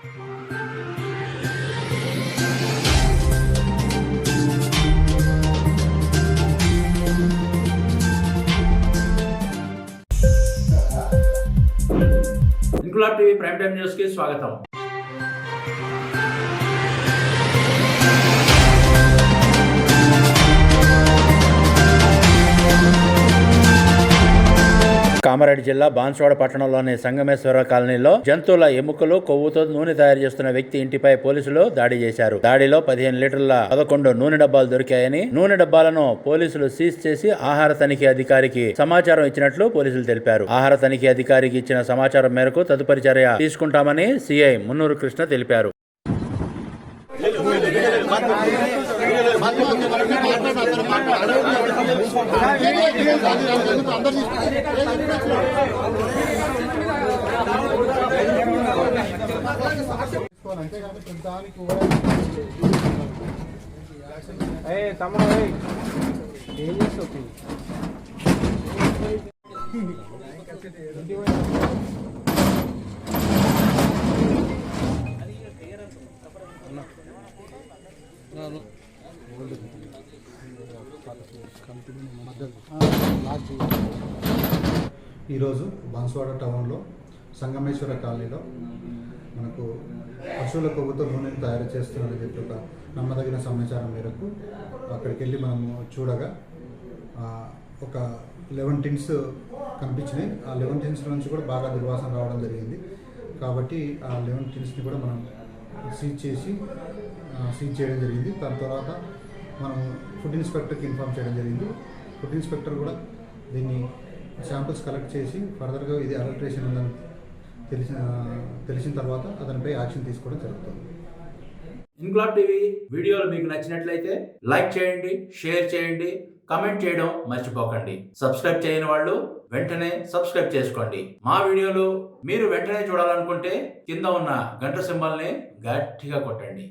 Inquilab TV prime time news కి స్వాగతం. కామారెడ్డి జిల్లా బాన్సువాడ పట్టణంలోని సంగమేశ్వర కాలనీలో జంతువుల ఎముకలు కొవ్వుతో నూనె తయారు చేస్తున్న వ్యక్తి ఇంటిపై పోలీసులు దాడి చేశారు. దాడిలో 15 లీటర్ల 11 నూనె డబ్బాలు దొరికాయని, నూనె డబ్బాలను పోలీసులు సీజ్ చేసి ఆహార తనిఖీ అధికారికి సమాచారం ఇచ్చినట్లు పోలీసులు తెలిపారు. ఆహార తనిఖీ అధికారికి ఇచ్చిన సమాచారం మేరకు తదుపరి చర్య తీసుకుంటామని సిఐ మున్నూరు కృష్ణ తెలిపారు. ఏం చేస్తావు? ఈరోజు బాన్సువాడ టౌన్లో సంగమేశ్వర కాలనీలో మనకు పశువుల కొవ్వుతో నూనెను తయారు చేస్తున్నారని చెప్పి ఒక నమ్మదగిన సమాచారం మేరకు అక్కడికి వెళ్ళి మనము చూడగా ఒక 11 టిన్స్ కనిపించినాయి. ఆ 11 టిన్స్ నుంచి కూడా బాగా దుర్వాసన రావడం జరిగింది. కాబట్టి ఆ 11 టిన్స్ని కూడా మనం సీజ్ చేయడం జరిగింది. దాని తర్వాత మనం ఫుడ్ ఇన్స్పెక్టర్కి ఇన్ఫార్మ్ చేయడం జరిగింది. ఫుడ్ ఇన్స్పెక్టర్ కూడా దీన్ని శాంపుల్స్ కలెక్ట్ చేసి ఫర్దర్గా ఇది అడల్ట్రేషన్ ఉందని తెలిసిన తర్వాత అతనిపై యాక్షన్ తీసుకోవడం జరుగుతుంది. ఇంక్లాబ్ టీవీ వీడియోలు మీకు నచ్చినట్లయితే లైక్ చేయండి, షేర్ చేయండి, కామెంట్ చేయడం మర్చిపోకండి. సబ్స్క్రైబ్ చేయని వాళ్ళు వెంటనే సబ్స్క్రైబ్ చేసుకోండి. మా వీడియోలు మీరు వెంటనే చూడాలనుకుంటే కింద ఉన్న గంట సింబల్ని గట్టిగా కొట్టండి.